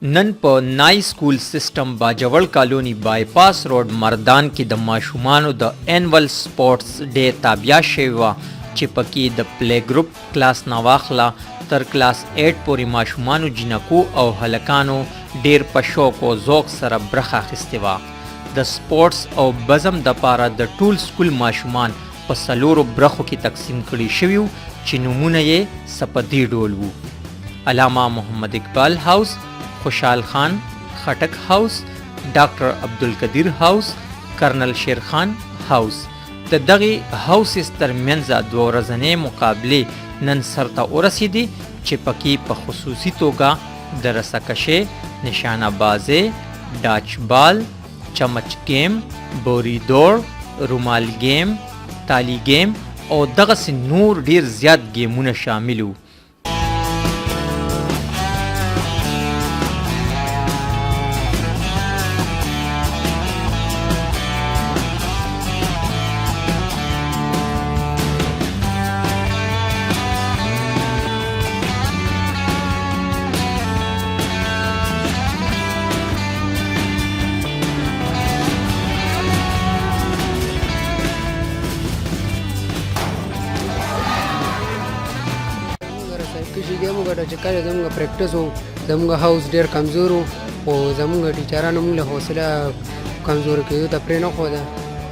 نن په نای سکول سیستم باجوړ کالونی بایپاس روډ مردان کې د ماشومانو د انول سپورتس ډے تابیا شوی وه چې پکې د پلی ګروپ کلاس نه واخله تر کلاس 8 پورې ماشومانو جنکو او هلکانو ډیر په شوق او ذوق سره برخه اخیستې وه. د سپورتس او بزم دپاره د ټول سکول ماشومان په څلورو برخو کې تقسیم کړي شوي وو چې نومونه یې څه په دې ډول وو: علامه محمد اقبال هاوس، خوشحال خان خټک هاوس، ډاکټر عبدالقدیر هاوس، کرنل شیرخان هاوس. د دغې هاوسز ترمنځ دوه ورځنۍ مقابلې نن سرته ورسېدې چې پکې په خصوصي توګه د رسکشۍ، نشانه بازۍ، ډاچ بال، چمچ گیم، بوری دوړ، رومال گیم، تالی گیم او دغسې نور ډیر زیات گیمونه شامل وو. کشي ګیم وګټه چې کله زموږ پریکټس وو زموږ هاوس ډېر کمزور وو خو زموږ ټیچرانو موږ له حوصله کمزورو کېدو ته پرې نه ښوده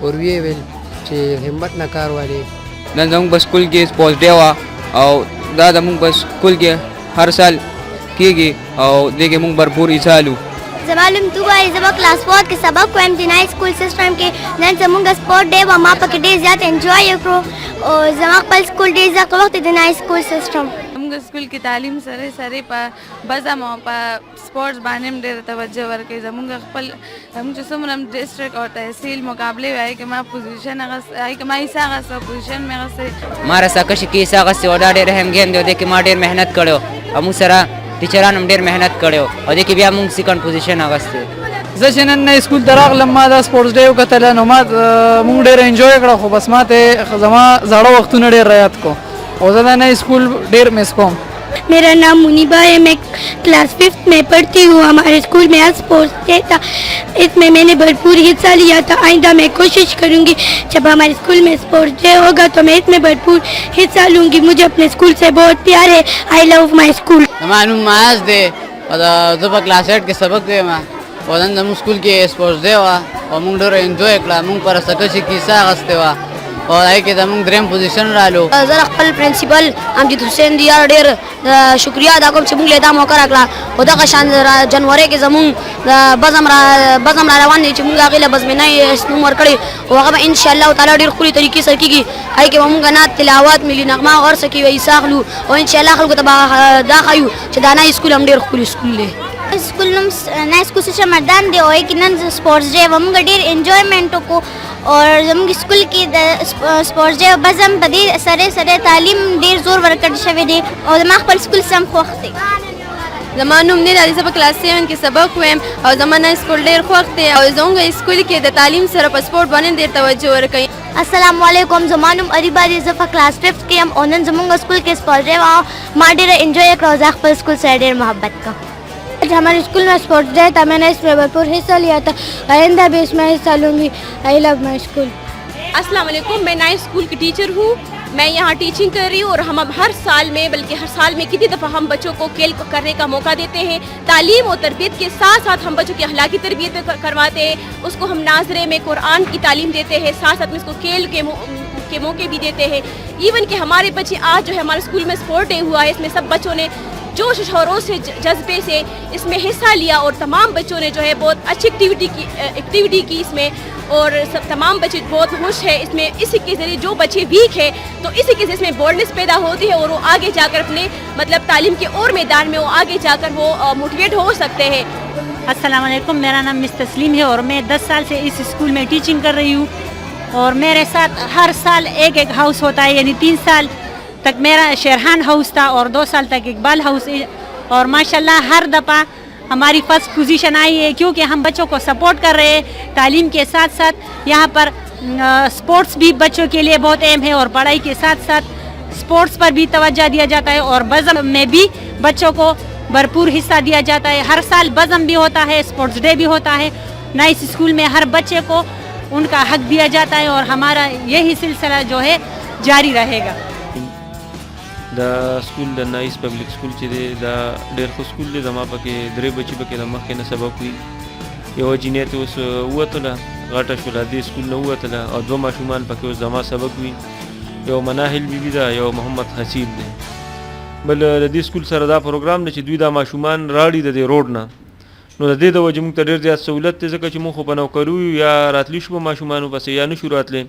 اور ویې ویل چې همت نه کار والې. نن زموږ په سکول کې سپورټس ډے وه او دا زموږ په سکول کې هر سال کېږي او دې کې موږ بھرپور حصہ لو. زما نوم توبه دی، زه به کلاس 4 کې سبق وایم د نای سکول سیسټم کې. نن زموږ سپورټ ډے وه، ما پکې ډېر زیات انجوای وکړو او زما خپل سکول ډېر زیات وخت د نای سکول سیسټم. زموږ سکول کې تعلیم سره سره په بزم او په سپورټس باندې هم ډېره توجه ورکوي. زموږ چې څومره ډسټرکټ او تحصیل مقابلې وي هغې کې ما پوزیشن هغې کې ما حصه اخیسته، پوزیشن مې اخیستی. ما رساکشي کې حصه اخیستې وه، دا ډېر اهم ګیم دی او دې کې ما ډېر محنت کړی و او موږ سره ټیچران هم ډېر محنت کړی و او دې کې بیا موږ سیکنډ پوزیشن اخیستی. زه چې نن نه سکول ته راغلم ما دا سپورټس ډے وکتله نو ما موږ ډېر انجوای کړه خو بس ما ته زما زاړه وختونه ډېر رایاد کو او زه دا نئے اسکول ډېر مس کوم. میرا نام منیبا ہے، میں کلاس 5 میں پڑھتی ہوں. ہمارے اسکول میں آج اسپورٹس ڈے تھا، اس میں میں نے بھرپور حصہ لیا تھا. آئندہ میں کوشش کروں گی جب ہمارے اسکول میں اسپورٹس ڈے ہوگا تو میں اس میں بھرپور حصہ لوں گی. مجھے اپنے اسکول سے بہت پیار ہے. آئی لو مائی اسکول. زما نوم معاذ دی او زه په کلاس 8 کې سبق وایم او نن زموږ سکول کې سپورټس ډے وه او موږ ډېره انجوای کړه. موږ په رسکشي کې حصه اخیستې وه او هغې کې زموږ درېیم پوزیشن رالو. زه خپل پرنسپل امجد حسین دیار ډېر شکریه ادا کوم چې موږ له دا موقع راکړه او دغه شان جنوري کې زموږ بزم را روان دی چې موږ هغې له بزمینۍ نوم ورکړی او هغه به انشاءالله تعالی ډېر ښکلي طریقې سره کېږي. هغې کې به موږ نعت تلاوت ملي نغمه او هر څه کې به حصه اخلو او انشاءالله خلکو ته به دا ښیو چې دا نای سکول هم ډېر ښکلي سکول دی. اسکول نوم نای سکول سیسټم مردان دی او هغې کې نن سپورټس ډے وه. موږ ډېر انجوایمنټ وکړو اور زموږ سکول کې د سپورټس ډے بزم په دې سره تعلیم ډېر زور ورکړل شوی دی او زما خپل سکول سم خوښ دی. زما نوم نیلا دی، زه په کلاس 7 کې سبق وایم او زما نن سکول ډېر خوښ دی او زموږ سکول کې د تعلیم سره په سپورټ باندې ډېر توجه ورکوي. السلام علیکم، زما نوم اریبا دی، زه په کلاس 5 کې یم او نن زموږ سکول کې سپورټس ډے وه. ما ډېره انجوای کړه او زه خپل سکول سره ډېر محبت کړم. ہمارے اسکول میں اسپورٹس ڈے تھا، میں نے اس میں بھرپور حصہ لیا تھا. آئندہ بھی اس میں حصہ لوں گی. آئی لو مائی اسکول. السلام علیکم، میں نائن اسکول کی ٹیچر ہوں. میں یہاں ٹیچنگ کر رہی ہوں اور ہم اب ہر سال میں کتنی دفعہ ہم بچوں کو کھیل کرنے کا موقع دیتے ہیں. تعلیم اور تربیت کے ساتھ ساتھ ہم بچوں کی اخلاقی تربیت کرواتے ہیں. اس کو ہم ناظرے میں قرآن کی تعلیم دیتے ہیں، ساتھ ساتھ میں اس کو کھیل کے موقع بھی دیتے ہیں. ایون کہ ہمارے بچے آج جو ہے ہمارے اسکول میں سپورٹ ڈے ہوا ہے، اس میں سب بچوں نے جوش و خروش سے جذبے سے اس میں حصہ لیا اور تمام بچوں نے جو ہے بہت اچھی ایکٹیویٹی کی اس میں اور تمام بچے بہت خوش ہیں اس میں. اسی کے ذریعے جو بچے ویک ہیں تو اسی کے ذریعے اس میں بورڈنس پیدا ہوتی ہے اور وہ آگے جا کر اپنے تعلیم کے اور میدان میں وہ آگے جا کر وہ موٹیویٹ ہو سکتے ہیں. السلام علیکم، میرا نام مس تسلیم ہے اور میں 10 سال سے اس اسکول میں ٹیچنگ کر رہی ہوں اور میرے ساتھ ہر سال ایک ہاؤس ہوتا ہے. یعنی 3 سال تک میرا شیرخان ہاؤس تھا اور 2 سال تک اقبال ہاؤس اور ماشاءاللہ ہر دفعہ ہماری فرسٹ پوزیشن آئی ہے کیونکہ ہم بچوں کو سپورٹ کر رہے ہیں. تعلیم کے ساتھ ساتھ یہاں پر سپورٹس بھی بچوں کے لیے بہت اہم ہے اور پڑھائی کے ساتھ ساتھ سپورٹس پر بھی توجہ دیا جاتا ہے اور بزم میں بھی بچوں کو भरपूर हिस्सा दिया जाता है. हर साल बज़म भी होता है, स्पोर्ट्स डे भी होता है. नाइस स्कूल में हर बच्चे को उनका हक दिया जाता है और हमारा यही सिलसिला जो है जारी रहेगा. دا سکول د نایس پبلک سکول چې دی دا ډېر ښه سکول دی. زما پکې 3 بچي پکې د مخکې نه سبق وي. یوه جینۍ ته اوس ووتله، غټه شوله، دې سکول نه ووتله، او 2 ماشومان پکې اوس زما سبق وي. یو مناهل بیبي ده، یو محمد حسیب دی. بل د دې سکول سره دا پروګرام دی چې دوی دا ماشومان راړي د دې روډ نه. نو د دې د وجې موږ ته ډېر زیات سهولت دی، ځکه چې موږ خو په نوکرو یو یا راتلی شو په ماشومانو پسې یا نه شو راتلی.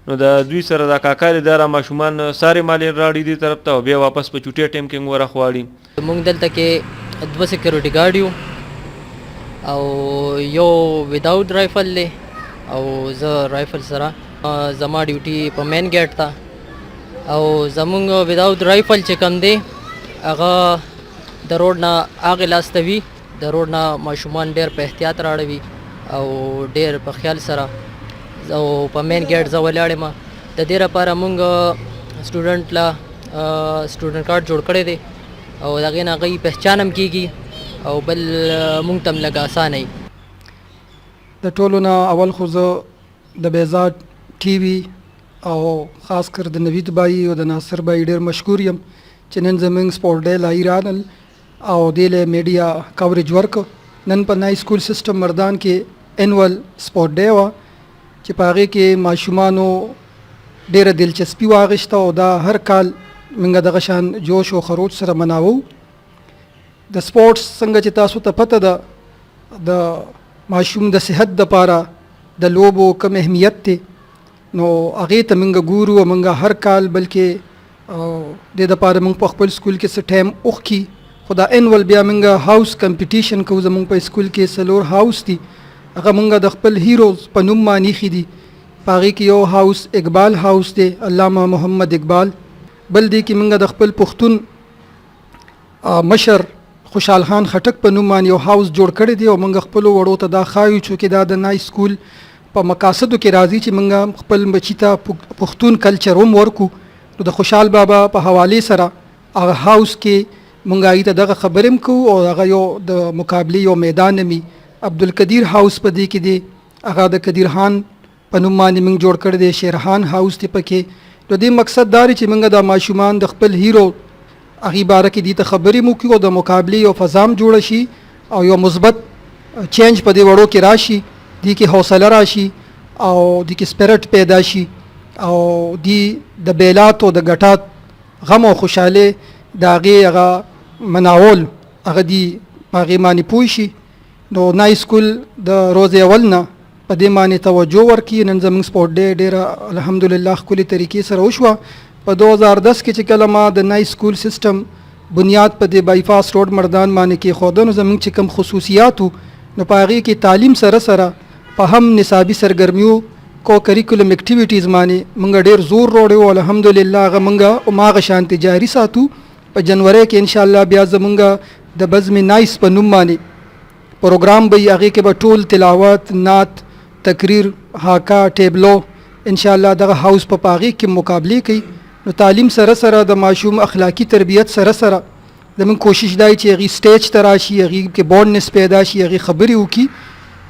نو دا دوی سره دا کاکا دی دا را ماشومان سارې مالې راړي دې طرف ته او بیا واپس په چوټۍ ټایم کې موږ ورخواړي. موږ دلته کې 2 سکیورټي ګارډ یو او یو وداوت رایفل دی او زه رایفل سره. زما ډیوټي په مین ګیټ ته او زمونږ وداوت رایفل چې کم دی هغه د روډ نه هغې لاس ته وي. د روډ نه ماشومان ډېر په احتیاط راړوي او ډېر په خیال سره. او په مین ګیټ زه ولاړ یم. د دې لپاره مونږ سټوډنټ له سټوډنټ کارت جوړ کړی دی او د هغې نه هغوی پہچان هم کېږي او بل مونږ ته هم لږ اسانه وي. د ټولو نه اول خو زه د بیزاد ټي وي او خاص کر د نوید بای او د ناصر بای ډېر مشکور یم چې نن زموږ سپورټ ډے لایي رانل او دې له میډیا کوریج ورکړو. نن په نای سکول سسټم مردان کې انول سپورټ ډے وه چې په هغې کې ماشومانو ډېره دلچسپي واخیسته او دا هر کال موږ دغه شان جوش او خروج سره مناوو. د سپورټس څنګه چې تاسو ته پته ده د ماشوم د صحت دپاره د لوبو کم اهمیت دی نو هغې ته موږ ګورو او موږ هر کال بلکې دې دپاره موږ په خپل سکول کې څه ټایم وښکي. خو دا انول بیا موږ هاوس کمپټیشن کوو. زموږ په سکول کې 4 هاوس دي، هغه موږ د خپل هیروز په نوم باندې ایښي دي. په هغې کې یو هاوس اقبال هاوس دی، علامه محمد اقبال. بل دی کې موږ د خپل پښتون مشر خوشحال خان خټک په نوم باندې یو هاوس جوړ کړی دی او موږ خپلو وړو ته دا ښایو چې دا د نای سکول په مقاصدو کې راځي چې موږ خپل بچي ته پښتون کلچر هم ورکو. نو د خوشحال بابا په حوالې سره هغه هاوس کې موږ هغې ته دغه خبرې هم کوو او هغه یو د مقابلې یو میدان مي عبدالقدیر هاوس په دې کې دی، هغه د قدیر خان په نوم باندې موږ جوړ کړی دی. شیرخان هاوس دی پکې. نو دې مقصد دا دی چې موږ د ماشومان د خپل هیرو هغې باره کې دې ته خبرې مو کړو او د مقابلې یو فضا هم جوړه شي او یو مثبت چینج په دې وړو کې راشي، دې کې حوصله راشي او دې کې سپیرټ پیدا شي او دې د بیلات او د ګټات غم او خوشحالۍ د هغې هغه مناول هغه دې په هغې باندې پوه شي. نو نای سکول د روز اول نه په دې باندې توجه ورکړي. نن زموږ سپورټ ډے ډېره الحمدلله ښکلې طریقې سره وشوه. په 2010 کې چې کله ما د نای سکول سسټم بنیاد په دې بایپاس روډ مردان باندې کېښوده نو زموږ چې کوم خصوصیات وو نو په هغې کې تعلیم سره سره په هم نصابي سرګرمیو کو کریکولم اکټیویټیز باندې موږ ډېر زور روړی و. الحمدلله هغه موږ هماغه شانتې جاري ساتو. په جنورۍ کې انشاءالله بیا زموږ د بزم نایس په نوم باندې پروګرام به هغې کې به ټول تلاوت، نعت، تقریر، هاکا، ټیبلو انشاءالله دغه هاوس په هغې کې مقابلې کوي. نو تعلیم سره سره د ماشوم اخلاقي تربیت سره سره زموږ کوشش دی چې هغې سټیج ته راشي، هغې کې بورډنس پیدا شي، هغې خبرې وکړي.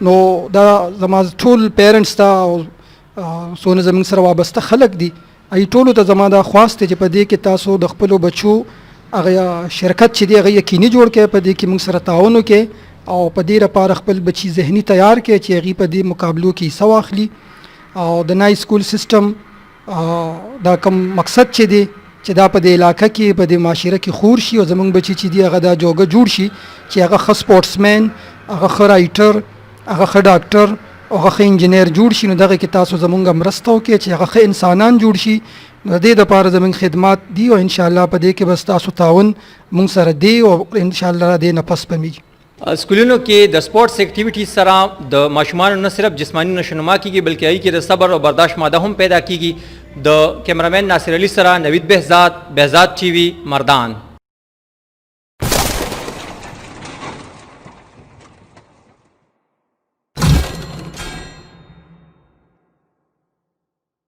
نو دا زما ټول پیرنټس ته او څونه زموږ سره وابسته خلک دي ای ټولو ته زما دا خواست دی چې په دې کې تاسو د خپلو بچو هغه شرکت چې دی هغه یقیني جوړ کړئ، په دې کې موږ سره تعاون وکړئ او په دې لپاره خپل بچي ذهني تیار کړئ چې هغې په دې مقابلو کې حصه واخلي. او د نای سکول سسټم دا کوم مقصد چې دی چې دا په دې علاقه کې په دې معاشره کې خور شي او زموږ بچي چې دی هغه دا جوګه جوړ شي چې هغه ښه سپورټسمین، هغه ښه رایټر، هغه ښه ډاکټر او هغه ښه انجینیر جوړ شي. نو دغه کې تاسو زموږ مرسته وکړئ چې هغه ښه انسانان جوړ شي. نو د دې دپاره زموږ خدمات دي او انشاءالله په دې کې بس تاسو تعاون موږ سره دی او انشاءالله دې نه پس پمیږي. سکولونو کې د سپورټس اکټیویټیز سره د ماشومانو نه صرف جسمانی نشوونما کیږي بلکې هغې کې د صبر او برداشت ماده هم پیدا کیږي. د کیمرامین ناصر علي سره نوید بهزاد ټي وي مردان.